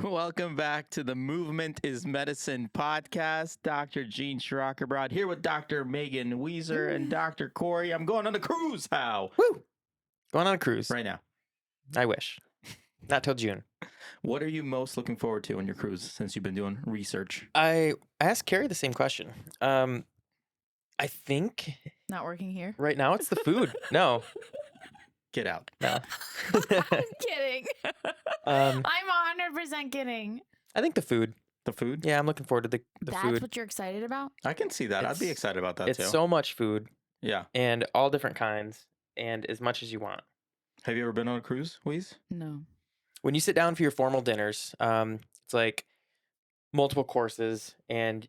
Welcome back to the Movement is Medicine podcast. Dr. Gene Schirockerbrod here with Dr. Megan Weezer and Dr. Corey. I'm going on a cruise. How? Woo! Going on a cruise. Right now. I wish. Not till June. What are you most looking forward to on your cruise since you've been doing research? I asked Carrie the same question. I think Not working here. right now it's the food. No. Get out. No. I'm kidding. Um, I'm 100% kidding. I think the food. The food? Yeah, I'm looking forward to the That's food. what you're excited about? I can see that. I'd be It's- excited about that It's too. so much food Yeah. and all different kinds and as much as you want. Have you ever been on a cruise, Weez? No. When you sit down for your formal dinners, it's like multiple courses. And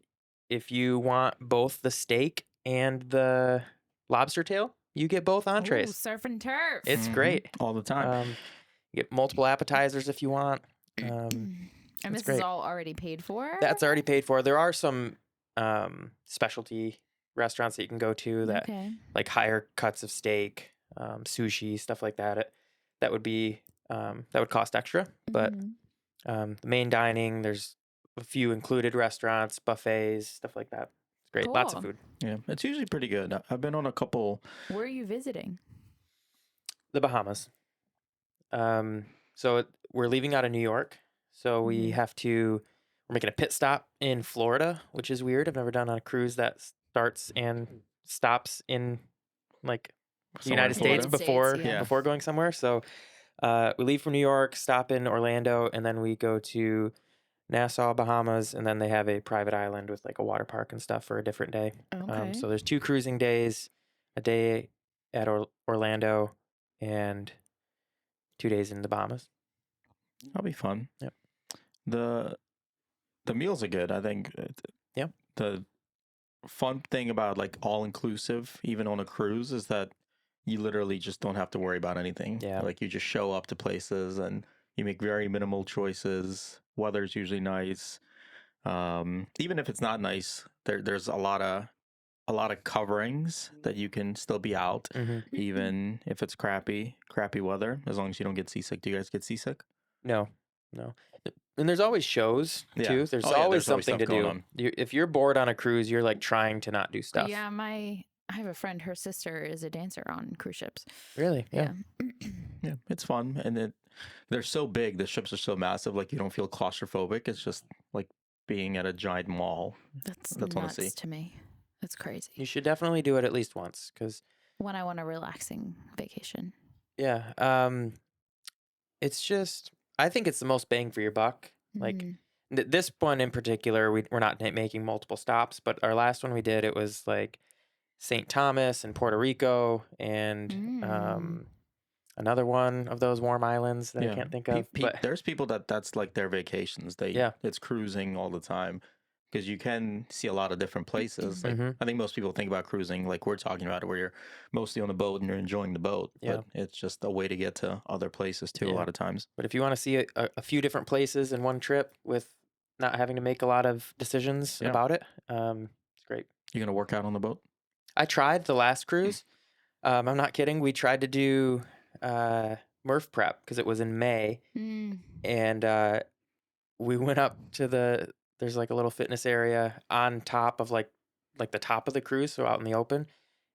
if you want both the steak and the lobster tail, you get both Ooh, entrees. surf and turf. It's Mhm. great. All the time. You get multiple appetizers if you want. and that's this great. is all already paid for? That's already paid for. There are some specialty restaurants that you can go to that Okay. like higher cuts of steak, sushi, stuff like that. That would be that would cost extra. But Mhm. the main dining, there's a few included restaurants, buffets, stuff like that. It's great. Lots of Cool. food. Yeah. It's usually pretty good. I've been on a couple. Where are you visiting? The Bahamas. We're leaving out of New York, so we Mhm. have to. We're making a pit stop in Florida, which is weird. I've never done on a cruise that starts and stops in like the somewhere in United States Florida. before Yeah. before going somewhere. So we leave from New York, stop in Orlando, and then we go to Nassau, Bahamas, and then they have a private island with like a water park and stuff for a different day. Okay. So there's 2 cruising days, a day at Orlando, and 2 days in the Bahamas. That'll be fun. Yep. The meals are good. I think. Yeah. The fun thing about like all inclusive, even on a cruise, is that you literally just don't have to worry about anything. Yeah. Like you just show up to places and you make very minimal choices. Weather's usually nice. Even if it's not nice, there's a lot of coverings that you can still be out, even if it's crappy weather, as long as you don't get seasick. Do you guys get seasick? No. And there's always shows Yeah. too. There's Oh, yeah, always there's always something to stuff going do. on. If you're bored on a cruise, you're like trying to not do stuff. Yeah, I have a friend, her sister is a dancer on cruise ships. Really? Yeah. Yeah, it's fun, and they're so big. The ships are so massive, like you don't feel claustrophobic. It's just like being at a giant mall. That's That's what I see. nuts to me. That's crazy. You should definitely do it at least once because When I want a relaxing vacation. yeah, it's just I think it's the most bang for your buck. Like Mhm. this one in particular, we're not making multiple stops, but our last one we did, it was like St. Thomas and Puerto Rico and another one of those warm islands that I can't think of. But There's people that's like their vacations. Yeah. It's cruising all the time because you can see a lot of different places. Like, Mhm. I think most people think about cruising like we're talking about it, where you're mostly on the boat and you're enjoying the boat. Yeah. But it's just a way to get to other places too. A Yeah. lot of times. But if you want to see a few different places in one trip with not having to make a lot of decisions Yeah. about it, it's great. You gonna work out on the boat? I tried the last cruise. I'm not kidding. We tried to do Murph prep because it was in May, Mm. and we went up to there's like a little fitness area on top of like the top of the cruise, so out in the open.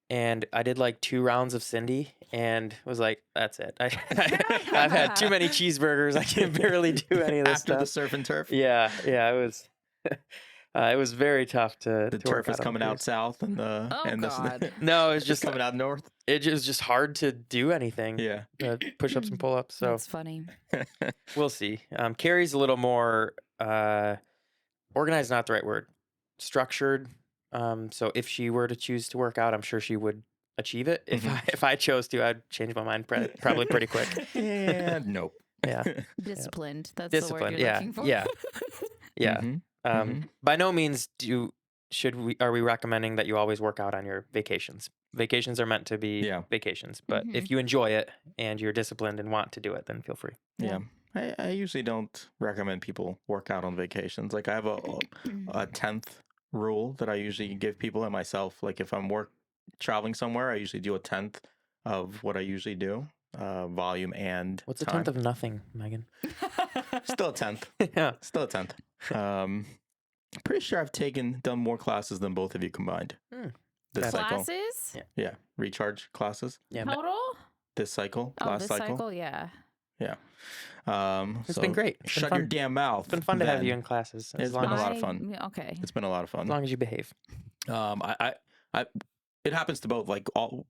And I did like 2 rounds of Cindy and was like, that's it. I've had too many cheeseburgers. I can barely do any of this After the stuff. surf and turf. Yeah, it was very tough to The to work turf is out on coming the out cruise. south, and Oh, God. No, it was just just coming out north. it was just hard to do anything. Yeah. Push-ups and pull-ups. So That's funny. we'll see. Carrie's a little more organized, not the right word, structured. So if she were to choose to work out, I'm sure she would achieve it. If I chose to, I'd change my mind probably pretty quick. Yeah. Nope. Yeah. Disciplined. That's Disciplined. the word you're Yeah. looking for. Yeah. Yeah. Mhm. By no means are we recommending that you always work out on your vacations. Vacations are meant to be vacations, but if you enjoy it and you're disciplined and want to do it, then feel free. Yeah. I usually don't recommend people work out on vacations. Like I have a 10th rule that I usually give people and myself. Like if I'm traveling somewhere, I usually do a 10th of what I usually do, volume and What's a time. 10th of nothing, Megan? Still a 10th. Yeah. Still a 10th. Pretty sure I've done more classes than both of you combined. This cycle. Classes? Yeah. Recharge classes. Yeah. Total? This cycle. Oh, last this cycle. cycle? Yeah. Yeah. It's So been great. It's been shut fun. your damn mouth. It's been fun to have then. you in classes. It's been a lot of fun. Okay. It's been a lot of As fun. long as you behave. It happens to both. Like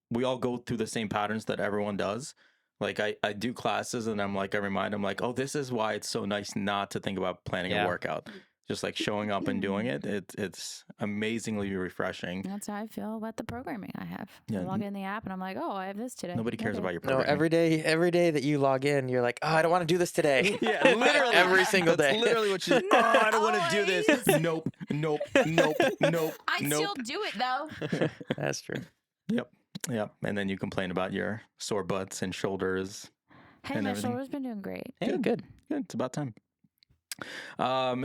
we all go through the same patterns that everyone does. Like I do classes and I'm like, I remind them like, oh, this is why it's so nice not to think about planning a Yeah. workout. Just like showing up and doing it. It's amazingly refreshing. That's how I feel about the programming I have. Yeah. I log in the app and I'm like, oh, I have this today. Nobody cares Okay. about your No, programming. every day that you log in, you're like, oh, I don't want to do this today. Yeah, literally. Every single That's day. literally what she's. Oh, I don't want to do this. Always. Nope. I still do it though. That's true. Yep. And then you complain about your sore butts and shoulders. Hey, And my everything. shoulder's been doing great. Hey, good. Good. It's about time.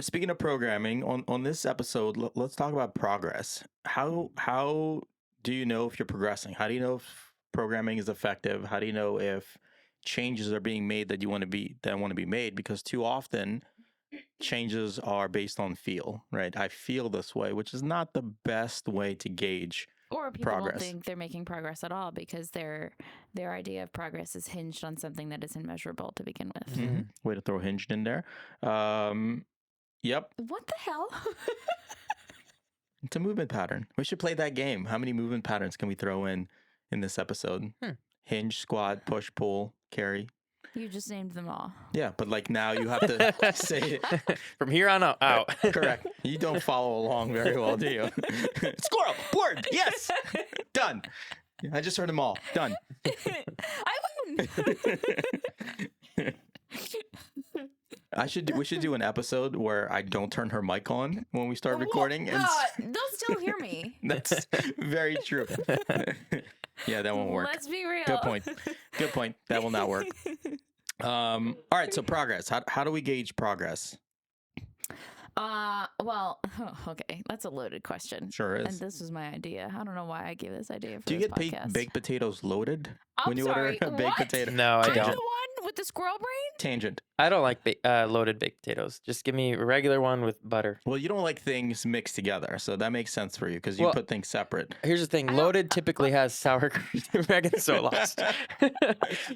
Speaking of programming, on this episode, let's talk about progress. How do you know if you're progressing? How do you know if programming is effective? How do you know if changes are being made that want to be made? Because too often changes are based on feel, right? I feel this way, which is not the best way to gauge. Or people Progress. don't think they're making progress at all because their idea of progress is hinged on something that isn't measurable to begin with. Mhm. Way to throw hinged in there. Yep. What the hell? It's a movement pattern. We should play that game. How many movement patterns can we throw in this episode? Hinge, squat, push, pull, carry. You just named them all. Yeah, but like now you have to say it. From here on out. Correct. You don't follow along very well, do you? Squirrel, board, yes, done. I just heard them all. Done. I win. We should do an episode where I don't turn her mic on when we start recording. And they'll still hear me. that's very true. Yeah, that won't work. Let's be real. Good point. Good point. That will not work. All right. So progress. How do we gauge progress? Well, okay, that's a loaded question. Sure And is. this was my idea. I don't know why I gave this idea for Do you this get podcast. baked potatoes loaded I'm when you sorry, order a baked what? potato? No, I I'm the don't. one with the squirrel brain? Tangent. I don't like loaded baked potatoes. Just give me a regular one with butter. Well, you don't like things mixed together, so that makes sense for you because you Well, put things separate. Here's the thing. I don't- Loaded typically has sour cream. Megan's so lost.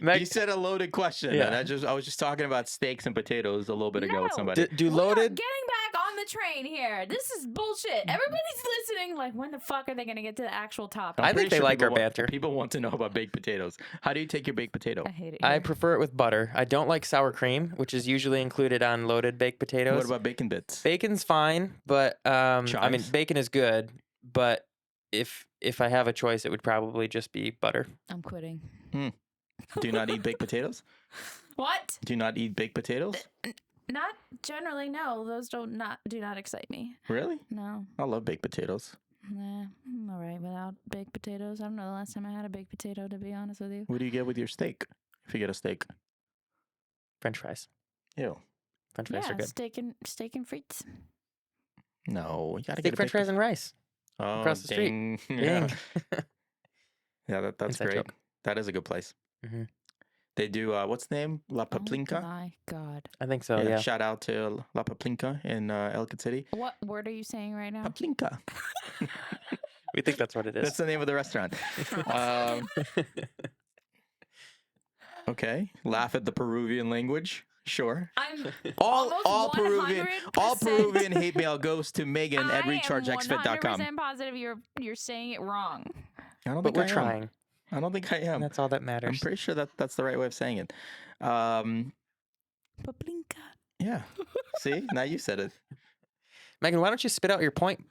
You said a loaded question. Yeah. And I was just talking about steaks and potatoes a little bit ago with No. somebody. do We are loaded... getting back on the train here. This is bullshit. Everybody's listening. Like, when the fuck are they going to get to the actual topic? I'm I think pretty they like people our banter. People want to know about baked potatoes. How do you take your baked potato? I hate it. I here. prefer it with butter. I don't like sour cream, which is usually included on loaded baked potatoes. What about bacon bits? Bacon's fine, but I mean, Chives? bacon is good, but if I have a choice, it would probably just be butter. I'm quitting. Do you not eat baked potatoes? What? Do you not eat baked potatoes? Not generally, no. Those do not excite me. Really? No. I love baked potatoes. Nah, I'm all right without baked potatoes. I don't know the last time I had a baked potato, to be honest with you. What do you get with your steak? If you get a steak. French fries. Ew. French fries are Yeah, good. steak and frites. No, you gotta Steak, get a French baked fries, and rice. Oh, across the street. ding. Yeah, Dang. yeah that's Inside great. joke. That is a good place. Mhm. They do, what's the name? La Paplinka? Oh my god. I think so. Yeah. Shout out to La Paplinka in Ellicott City. What word are you saying right now? Paplinka. We think that's what it is. That's the name of the restaurant. Okay. Laugh at the Peruvian language. Sure. I'm All almost Peruvian 100% hate mail goes to Megan at rechargexfit.com. 100% positive you're saying it wrong. I don't but think we're I am. trying. I don't think I am. And that's all that I'm matters. pretty sure that's the right way of saying it. Paplinka. Yeah. See? Now you said it. Megan, why don't you spit out your point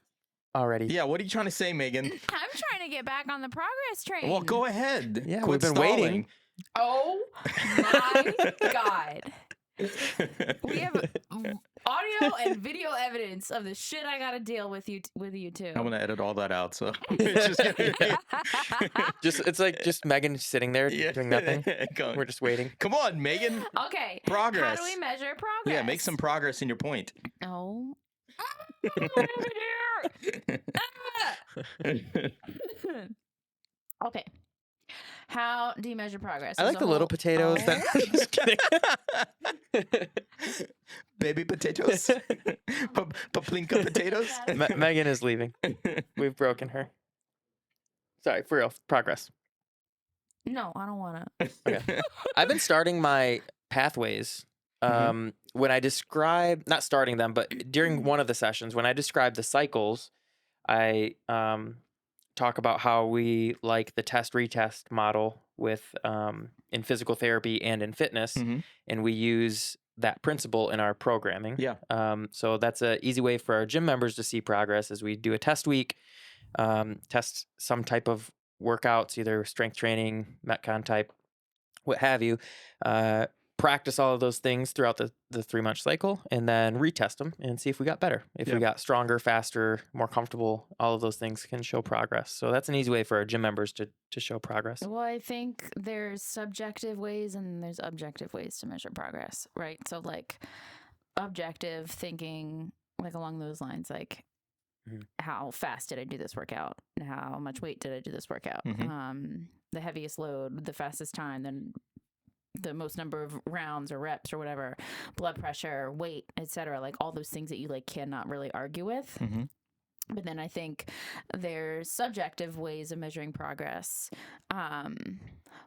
already? Yeah, what are you trying to say, Megan? I'm trying to get back on the progress train. Well, go ahead. Yeah, Quit we've been stalling. waiting. Oh my god. We have audio and video evidence of the shit I gotta deal with you two. I'm gonna edit all that out. So it's just gonna It's like just Megan sitting there yeah. doing nothing. Go. We're just waiting. Come on, Megan. Okay. Progress. How do we measure progress? Yeah, make some progress in your point. Oh. Okay. How do you measure progress? I like the little potatoes. Oh. That, I'm just kidding. Baby potatoes, paplinka potatoes. Megan is leaving. We've broken her. Sorry, for real. Progress. No, I don't want to. Okay. I've been starting my pathways. Mhm. When I describe, not starting them, but during one of the sessions, when I describe the cycles, I talk about how we like the test retest model with in physical therapy and in fitness, Mhm. and we use that principle in our programming. Yeah. So that's an easy way for our gym members to see progress as we do a test week, test some type of workouts, either strength training, Metcon type, what have you. Practice all of those things throughout the 3-month cycle, and then retest them and see if we got better. If Yeah. we got stronger, faster, more comfortable, all of those things can show progress. So that's an easy way for our gym members to show progress. Well, I think there's subjective ways and there's objective ways to measure progress, right? So, like, objective thinking, like along those lines, like, Mhm. how fast did I do this workout? How much weight did I do this workout? Mhm. The heaviest load, the fastest time, then the most number of rounds or reps or whatever, blood pressure, weight, etc. Like all those things that you like cannot really argue with. Mhm. But then I think there's subjective ways of measuring progress,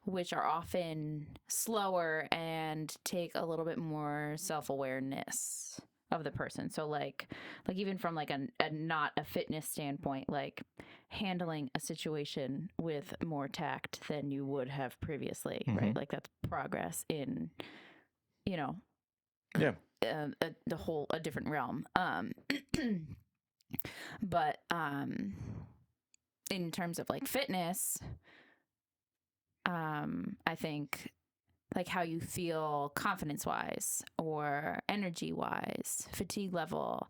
which are often slower and take a little bit more self-awareness of the person. So like even from like a not a fitness standpoint, like handling a situation with more tact than you would have previously, right? Mhm. Like that's progress in, you know, Yeah. a different realm. But in terms of like fitness, I think like how you feel confidence wise or energy wise, fatigue level.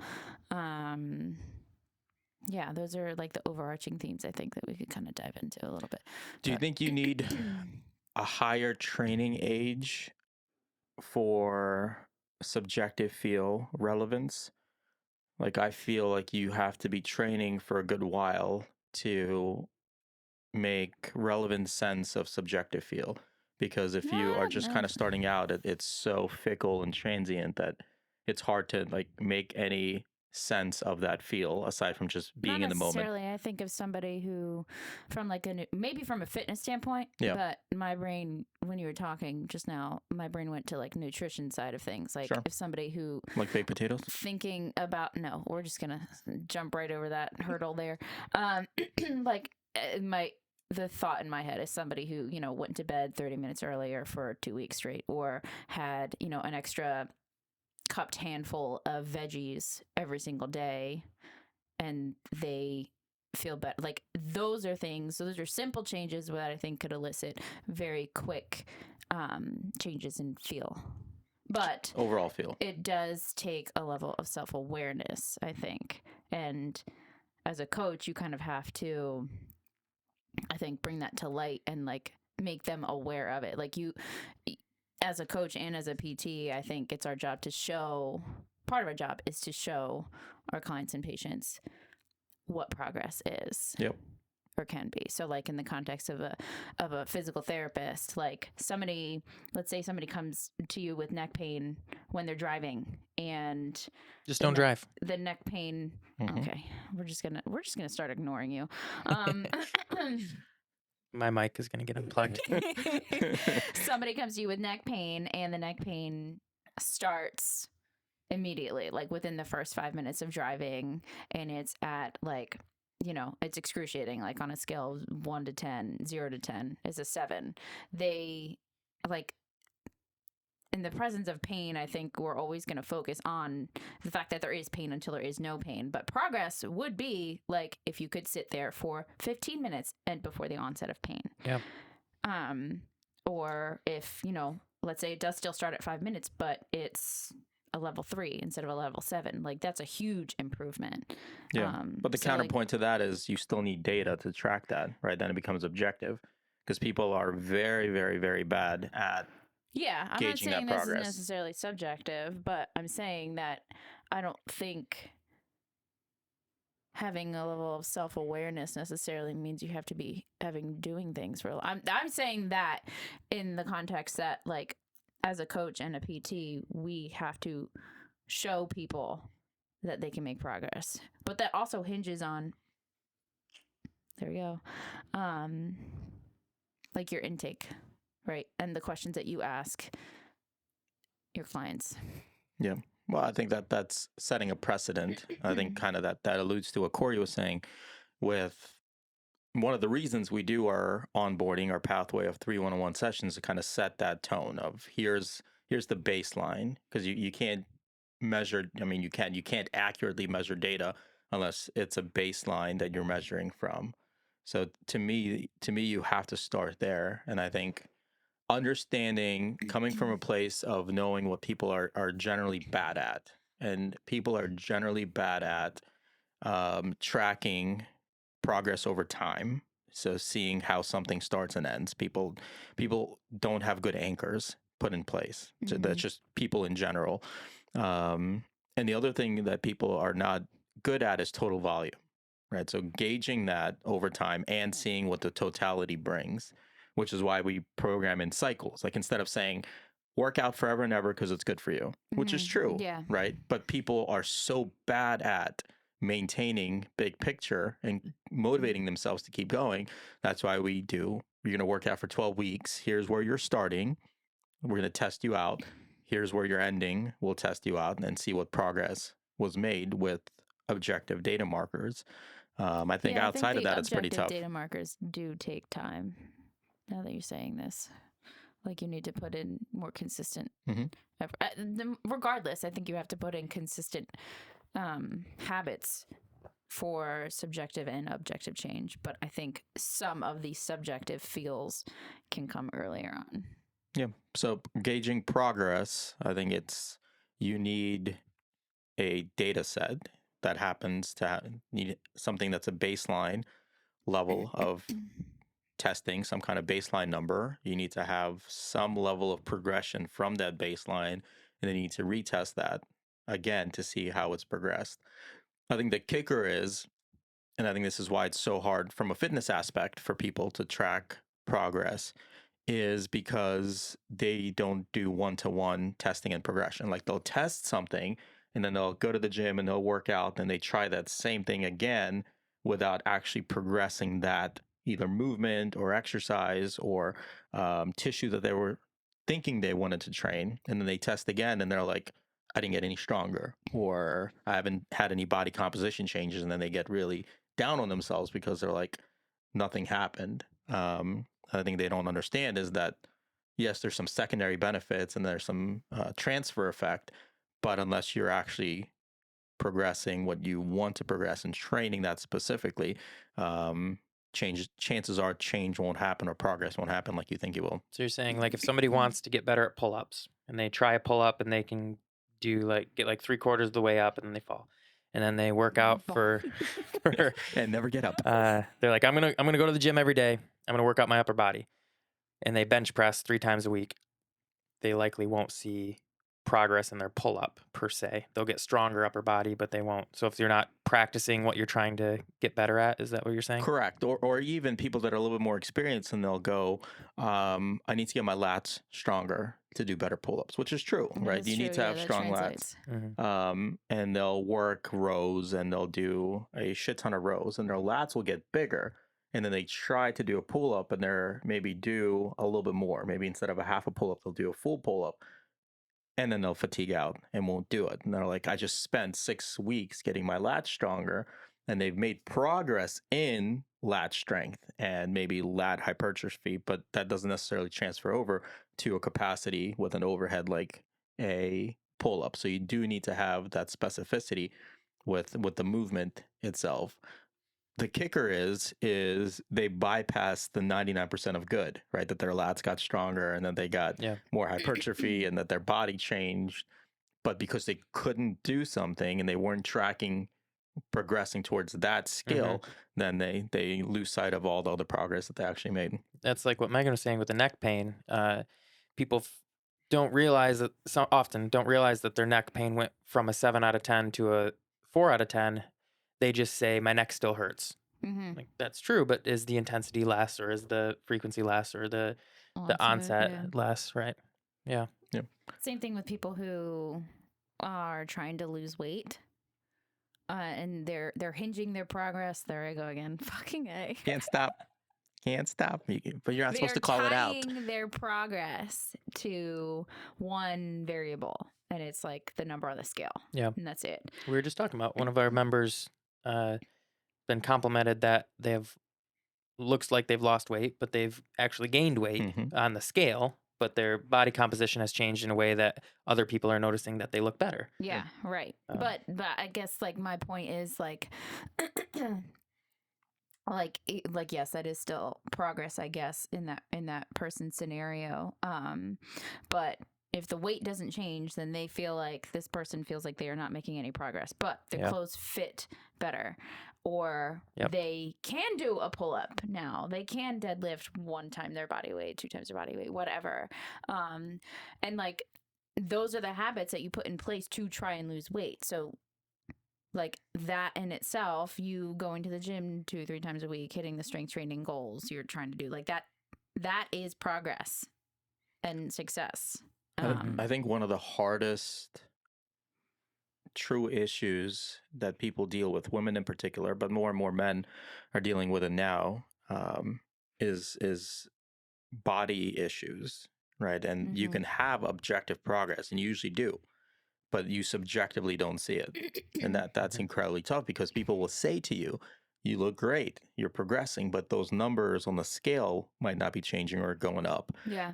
Yeah, those are like the overarching themes I think that we could kind of dive into a little bit. Do you But- think you need a higher training age for subjective feel relevance? Like, I feel like you have to be training for a good while to make relevant sense of subjective feel. Because if you are just No. kind of starting out, it's so fickle and transient that it's hard to like make any sense of that feel aside from just being Not in the moment. necessarily. I think of somebody who, from like maybe from a fitness standpoint. Yeah. But my brain, when you were talking just now, my brain went to like nutrition side of things. Like Sure. if somebody who Like baked potatoes? thinking about we're just gonna jump right over that hurdle there. Like the thought in my head is somebody who went to bed 30 minutes earlier for 2 weeks straight, or had an extra cupped handful of veggies every single day, and they feel better. Like those are simple changes that I think could elicit very quick changes in feel. But Overall feel. it does take a level of self-awareness, I think. And as a coach, you kind of have to, I think, bring that to light and like make them aware of it. Like you, as a coach and as a PT, I think it's our job to show, part of our job is to show our clients and patients what progress is. Yep. Or can be. So like in the context of a physical therapist, like let's say somebody comes to you with neck pain when they're driving, and Just don't drive. the neck pain. Mhm. Okay, we're just gonna start ignoring you. My mic is going to get unplugged. Somebody comes to you with neck pain, and the neck pain starts immediately, like within the first 5 minutes of driving, and it's at like, it's excruciating, like on a scale of 1 to 10, 0 to 10 is a 7. They like, in the presence of pain, I think we're always going to focus on the fact that there is pain until there is no pain. But progress would be like if you could sit there for 15 minutes and before the onset of pain. Yeah. Or if, let's say it does still start at 5 minutes, but it's a level 3 instead of a level 7. Like that's a huge improvement. Yeah. But the so, counterpoint to that is you still need data to track that, right? Then it becomes objective because people are very, very, very bad at yeah, I'm not gauging saying that this is progress. necessarily subjective, but I'm saying that I don't think having a level of self-awareness necessarily means you have to be doing things for I'm saying that in the context that, like, as a coach and a PT, we have to show people that they can make progress. But that also hinges on, there we go, like your intake, right? And the questions that you ask your clients. Yeah. Well, I think that that's setting a precedent. I think kind of that alludes to what Corey was saying with one of the reasons we do our onboarding, our pathway of 3 one-on-one sessions to kind of set that tone of here's the baseline, because you can't measure, I mean, you can't accurately measure data unless it's a baseline that you're measuring from. So to me you have to start there. And I think understanding, coming from a place of knowing what people are generally bad at, and people are generally bad at tracking progress over time. So seeing how something starts and ends. People don't have good anchors put in place. So that's just people in general. And the other thing that people are not good at is total volume, right? So gauging that over time and seeing what the totality brings, which is why we program in cycles. Like, instead of saying work out forever and ever because it's good for you, which is true, Yeah. right? But people are so bad at maintaining big picture and motivating themselves to keep going. That's why you're going to work out for 12 weeks. Here's where you're starting. We're going to test you out. Here's where you're ending. We'll test you out and see what progress was made with objective data markers. I think outside of that, it's pretty tough. Objective data markers do take time. Now that you're saying this, like, you need to put in more consistent effort. Regardless, I think you have to put in consistent habits for subjective and objective change. But I think some of the subjective feels can come earlier on. Yeah. So gauging progress, I think you need a data set that happens to need something that's a baseline level of testing, some kind of baseline number. You need to have some level of progression from that baseline, and then you need to retest that again to see how it's progressed. I think the kicker is, and I think this is why it's so hard from a fitness aspect for people to track progress, is because they don't do one-to-one testing and progression. Like, they'll test something and then they'll go to the gym and they'll work out and they try that same thing again without actually progressing that either movement or exercise or tissue that they were thinking they wanted to train. And then they test again and they're like, I didn't get any stronger, or I haven't had any body composition changes. And then they get really down on themselves because they're like, nothing happened. I think they don't understand is that, yes, there's some secondary benefits and there's some transfer effect, but unless you're actually progressing what you want to progress and training that specifically, chances are change won't happen or progress won't happen like you think it will. So you're saying, like, if somebody wants to get better at pull-ups and they try a pull-up and they can get like 3/4 of the way up and then they fall, and then they work out for And never get up. they're like, I'm gonna go to the gym every day. I'm gonna work out my upper body, and they bench press 3 times a week. They likely won't see progress in their pull-up per se. They'll get stronger upper body, but they won't. So if you're not practicing what you're trying to get better at, is that what you're saying? Correct. Or even people that are a little bit more experienced and they'll go, I need to get my lats stronger to do better pull-ups, which is true, right? You need to have strong lats. And they'll work rows and they'll do a shit ton of rows and their lats will get bigger. And then they try to do a pull-up and they're maybe do a little bit more. Maybe instead of a half a pull-up, they'll do a full pull-up. And then they'll fatigue out and won't do it. And they're like, I just spent 6 weeks getting my lats stronger, and they've made progress in lat strength and maybe lat hypertrophy, but that doesn't necessarily transfer over to a capacity with an overhead like a pull-up. So you do need to have that specificity with the movement itself. The kicker is they bypass the 99% of good, right? That their lats got stronger and that they got more hypertrophy and that their body changed. But because they couldn't do something and they weren't tracking progressing towards that skill, then they lose sight of all the other progress that they actually made. That's like what Megan was saying with the neck pain. People don't realize that their neck pain went from a 7 out of 10 to a 4 out of 10. they just say my neck still hurts. Mm-hmm. Like that's true, but is the intensity less, or is the frequency less, or the onset yeah. less, right? Yeah. Same thing with people who are trying to lose weight. And they're hinging their progress. There I go again. Fucking A. Can't stop. Can't stop. But you're not supposed They're to call it out. tying their progress to one variable, and it's like the number on the scale. Yeah. And that's it. We were just talking about one of our members been complimented that looks like they've lost weight, but they've actually gained weight on the scale, but their body composition has changed in a way that other people are noticing that they look better. Yeah, right. But I guess like my point is like like yes, that is still progress, I guess, in that person's scenario. But if the weight doesn't change, then they feel like this person feels like they are not making any progress, but their clothes fit better, or they can do a pull-up now. They can deadlift 1 time their body weight, 2 times their body weight, whatever. And like those are the habits that you put in place to try and lose weight. So like that in itself, you going to the gym 2-3 times a week, hitting the strength training goals you're trying to do, like that is progress and success. I think one of the hardest true issues that people deal with, women in particular, but more and more men are dealing with it now, is body issues, right? And you can have objective progress, and you usually do, but you subjectively don't see it, and that's incredibly tough because people will say to you, "You look great, you're progressing," but those numbers on the scale might not be changing or going up. Yeah.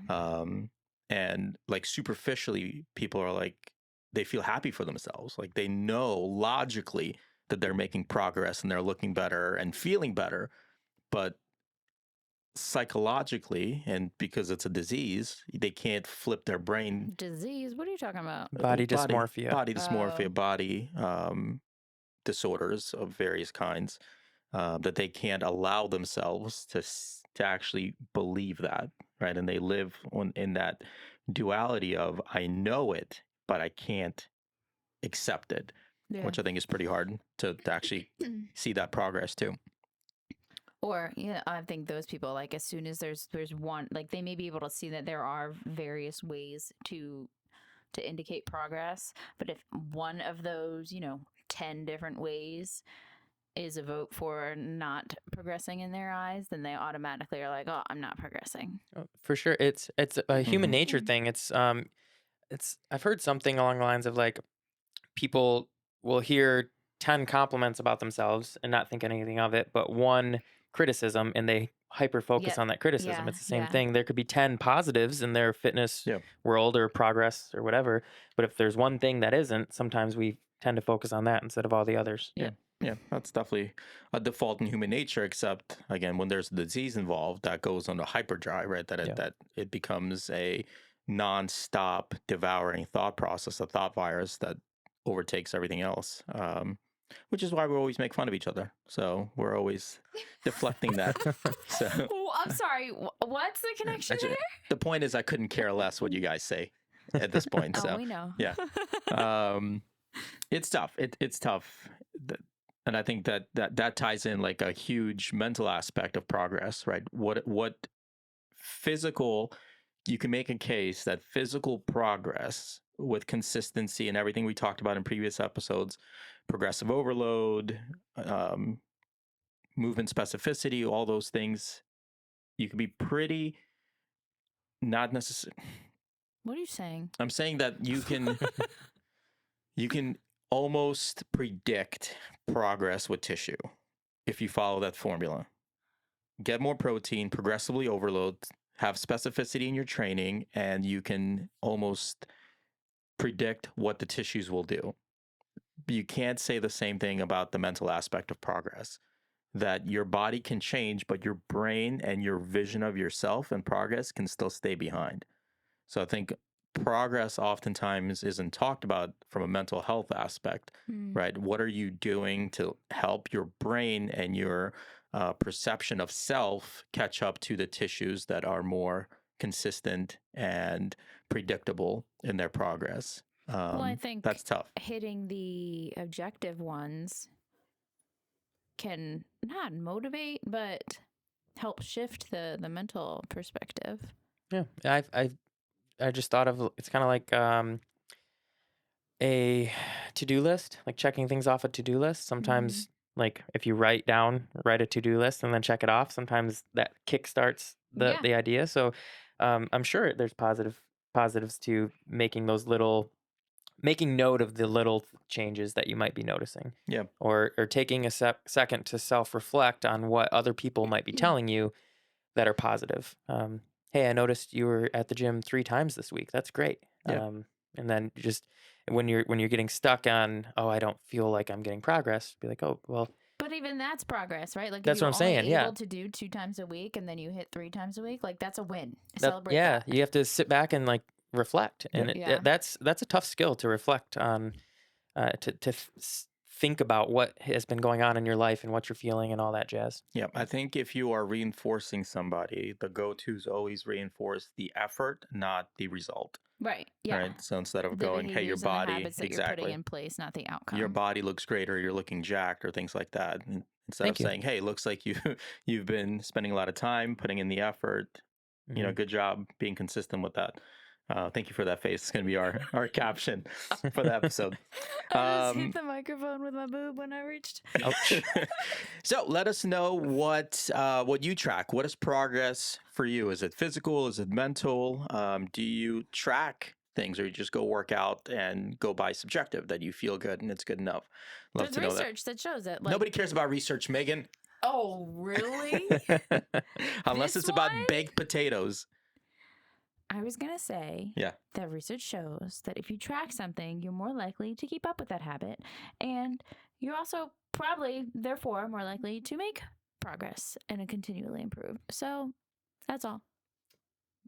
And like superficially, people are like, they feel happy for themselves. Like they know logically that they're making progress and they're looking better and feeling better. But psychologically, and because it's a disease, they can't flip their brain. Disease? What are you talking about? Body dysmorphia. Body dysmorphia, body disorders of various kinds, that they can't allow themselves to actually believe that, right? And they live in that duality of I know it, but I can't accept it, which I think is pretty hard to actually see that progress too. Or I think those people, like as soon as there's one, like they may be able to see that there are various ways to indicate progress, but if one of those 10 different ways is a vote for not progressing in their eyes, then they automatically are like, oh, I'm not progressing. For sure. It's a human nature thing. It's I've heard something along the lines of like people will hear 10 compliments about themselves and not think anything of it, but one criticism and they hyper focus on that criticism. It's the same thing. There could be 10 positives in their fitness world or progress or whatever, but if there's one thing that isn't, sometimes we tend to focus on that instead of all the others. Yeah, that's definitely a default in human nature, except again, when there's a disease involved, that goes on a hyperdrive, right? That it becomes a non-stop devouring thought process, a thought virus that overtakes everything else. Which is why we always make fun of each other. So we're always deflecting that. So I'm sorry, what's the connection there? The point is I couldn't care less what you guys say at this point. So we know. Yeah. It's tough. It's tough. And I think that ties in like a huge mental aspect of progress, right? What physical, you can make a case that physical progress with consistency and everything we talked about in previous episodes, progressive overload, movement specificity, all those things, you can be pretty not necessarily. What are you saying? I'm saying that you can almost predict progress with tissue if you follow that formula. Get more protein, progressively overload, have specificity in your training, and you can almost predict what the tissues will do. You can't say the same thing about the mental aspect of progress, that your body can change, but your brain and your vision of yourself and progress can still stay behind. So I think progress oftentimes isn't talked about from a mental health aspect, right? What are you doing to help your brain and your perception of self catch up to the tissues that are more consistent and predictable in their progress? Well, I think that's tough. hitting the objective ones can not motivate, but help shift the mental perspective. Yeah, I just thought of it's kind of like a to-do list, like checking things off a to-do list. Sometimes, like if you write a to-do list and then check it off, sometimes that kickstarts Yeah. the idea. So I'm sure there's positives to making note of the little changes that you might be noticing. Yeah. Or taking a second to self-reflect on what other people might be telling you that are positive. Hey, I noticed you were at the gym 3 times this week. That's great. Yeah. And then just when you're getting stuck on, oh, I don't feel like I'm getting progress, be like, oh, well, But even that's progress, right? Like That's if you're what I'm saying, only yeah. able to do 2 times a week and then you hit 3 times a week, like that's a win. that, Celebrate yeah, that. you have to sit back and like reflect, and Yeah. that's a tough skill to reflect on, think about what has been going on in your life and what you're feeling and all that jazz. Yeah, I think if you are reinforcing somebody, the go-tos always reinforce the effort, not the result. Right. Yeah. Right. So instead of The going, hey, your behaviors and the body, habits that you're putting in place, not the outcome. your body looks great, or you're looking jacked, or things like that. And instead Thank of you. saying, hey, looks like you've been spending a lot of time putting in the effort. You know, Mhm. good job being consistent with that. Thank you for that face. It's going to be our caption for the episode. I just hit the microphone with my boob when I reached. Ouch. So let us know what you track. What is progress for you? Is it physical? Is it mental? Do you track things, or you just go work out and go by subjective that you feel good and it's good enough? Love There's to know that. research that shows it. Like, Nobody cares about research, Megan, oh, really? unless This it's about one? baked potatoes. I was going to say Yeah. that research shows that if you track something, you're more likely to keep up with that habit. And you're also probably, therefore, more likely to make progress and continually improve. So that's all.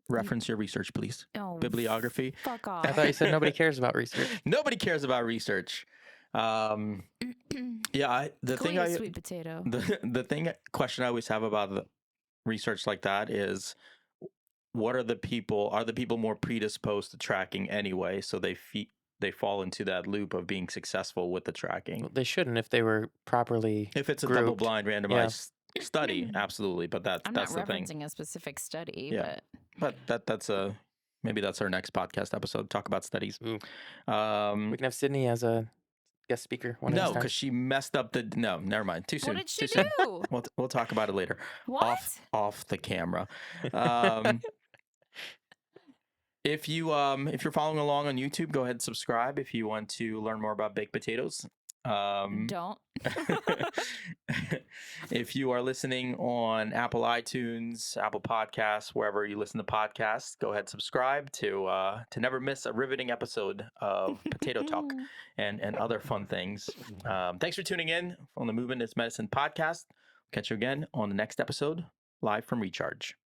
Reference your research, please. Oh, Bibliography. fuck off. I thought you said nobody cares about research. Nobody cares about research. Yeah, Sweet potato. the question I always have about the research like that is, what are the people more predisposed to tracking anyway, so they fall into that loop of being successful with the tracking? Well, they shouldn't if they were properly If it's a grouped. double-blind randomized study, absolutely, but I'm that's not the thing. referencing a specific study, Yeah. But that's maybe that's our next podcast episode. Talk about studies. Ooh. We can have Sydney as a guest speaker one of these No, times. because she messed up the. No, never mind. Too soon. What did she Too soon. do? We'll talk about it later. What? Off the camera. If you're following along on YouTube, go ahead and subscribe if you want to learn more about baked potatoes. Don't. If you are listening on Apple iTunes, Apple Podcasts, wherever you listen to podcasts, go ahead and subscribe to never miss a riveting episode of Potato Talk and other fun things. Thanks for tuning in on the Movement is Medicine podcast. Catch you again on the next episode, live from Recharge.